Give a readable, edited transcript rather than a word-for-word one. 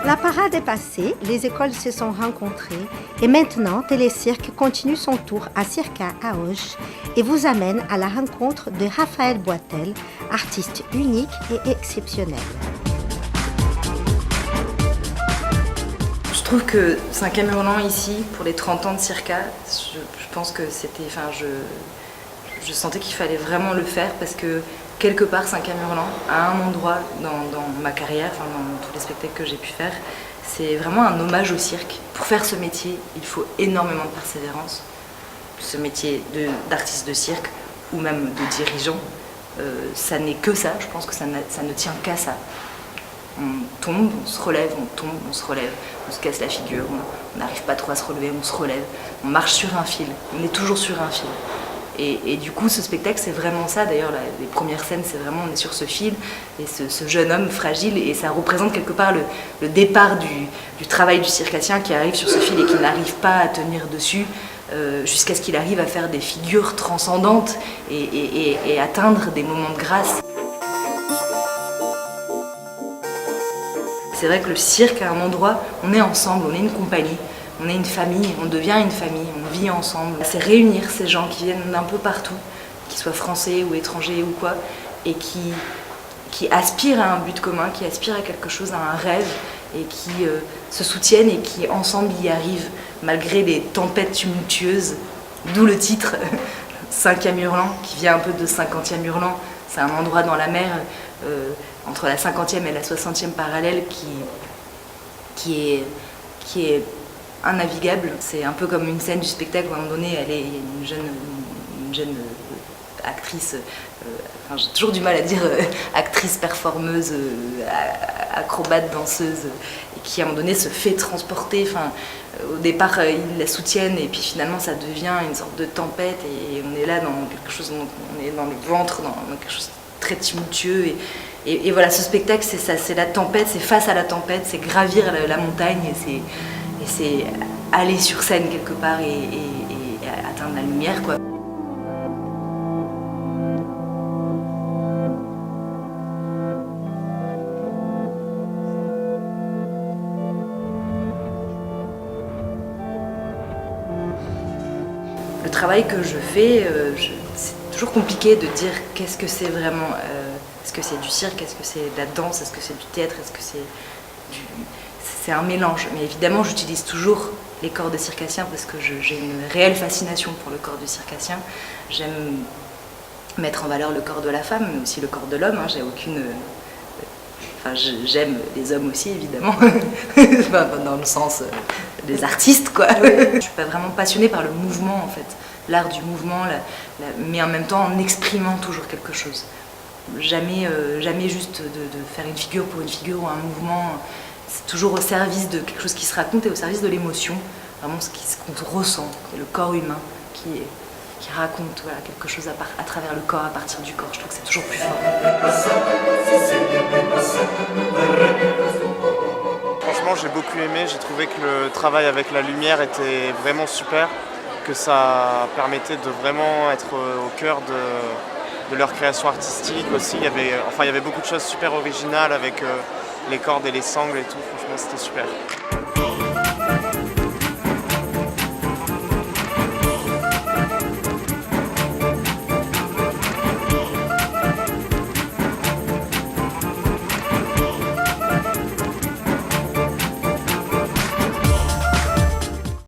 La parade est passée, les écoles se sont rencontrées et maintenant Télécirque continue son tour à Circa à Auch et vous amène à la rencontre de Raphaël Boitel, artiste unique et exceptionnel. Je trouve que 5e Hurlant ici, pour les 30 ans de Circa, je pense que c'était... Je sentais qu'il fallait vraiment le faire parce que quelque part 5e Hurlant, à un endroit dans ma carrière, dans tous les spectacles que j'ai pu faire, c'est vraiment un hommage au cirque. Pour faire ce métier, il faut énormément de persévérance. Ce métier d'artiste de cirque ou même de dirigeant, ça n'est que ça, je pense que ça ne tient qu'à ça. On tombe, on se relève, on tombe, on se relève, on se casse la figure, on n'arrive pas trop à se relever, on se relève, on marche sur un fil, on est toujours sur un fil. Et du coup, ce spectacle, c'est vraiment ça. D'ailleurs, les premières scènes, c'est vraiment, on est sur ce fil, et ce jeune homme fragile, et ça représente quelque part le départ du travail du circassien qui arrive sur ce fil et qui n'arrive pas à tenir dessus, jusqu'à ce qu'il arrive à faire des figures transcendantes et atteindre des moments de grâce. C'est vrai que le cirque, à un endroit, on est ensemble, on est une compagnie. On est une famille, on devient une famille, on vit ensemble. C'est réunir ces gens qui viennent d'un peu partout, qu'ils soient français ou étrangers ou quoi, et qui aspirent à un but commun, qui aspirent à quelque chose, à un rêve, et qui se soutiennent et qui ensemble y arrivent, malgré les tempêtes tumultueuses. D'où le titre 5e Hurlant, qui vient un peu de 50e Hurlant. C'est un endroit dans la mer, entre la 50e et la 60e parallèle, qui est innavigable. C'est un peu comme une scène du spectacle où à un moment donné, il y a une jeune actrice, j'ai toujours du mal à dire actrice, performeuse, acrobate, danseuse, et qui à un moment donné se fait transporter. Au départ, ils la soutiennent et puis finalement ça devient une sorte de tempête et on est là dans quelque chose, on est dans le ventre, dans quelque chose de très tumultueux. Et voilà, ce spectacle, c'est ça, c'est la tempête, c'est face à la tempête, c'est gravir la montagne et c'est aller sur scène quelque part et atteindre la lumière, quoi. Le travail que je fais, c'est toujours compliqué de dire qu'est-ce que c'est vraiment. Est-ce que c'est du cirque, est-ce que c'est de la danse, est-ce que c'est du théâtre, est-ce que c'est du... C'est un mélange, mais évidemment j'utilise toujours les corps de circassien parce que j'ai une réelle fascination pour le corps du circassien. J'aime mettre en valeur le corps de la femme, mais aussi le corps de l'homme. J'ai aucune... j'aime les hommes aussi, évidemment, dans le sens des artistes, quoi. Je suis pas vraiment passionnée par le mouvement, en fait, l'art du mouvement, mais en même temps en exprimant toujours quelque chose. Jamais juste de faire une figure pour une figure ou un mouvement. C'est toujours au service de quelque chose qui se raconte et au service de l'émotion, vraiment ce qu'on ressent, le corps humain qui raconte quelque chose à travers le corps, à partir du corps. Je trouve que c'est toujours plus fort. Franchement, j'ai beaucoup aimé, j'ai trouvé que le travail avec la lumière était vraiment super, que ça permettait de vraiment être au cœur de leur création artistique aussi. Il y avait beaucoup de choses super originales avec les cordes et les sangles et tout, franchement c'était super.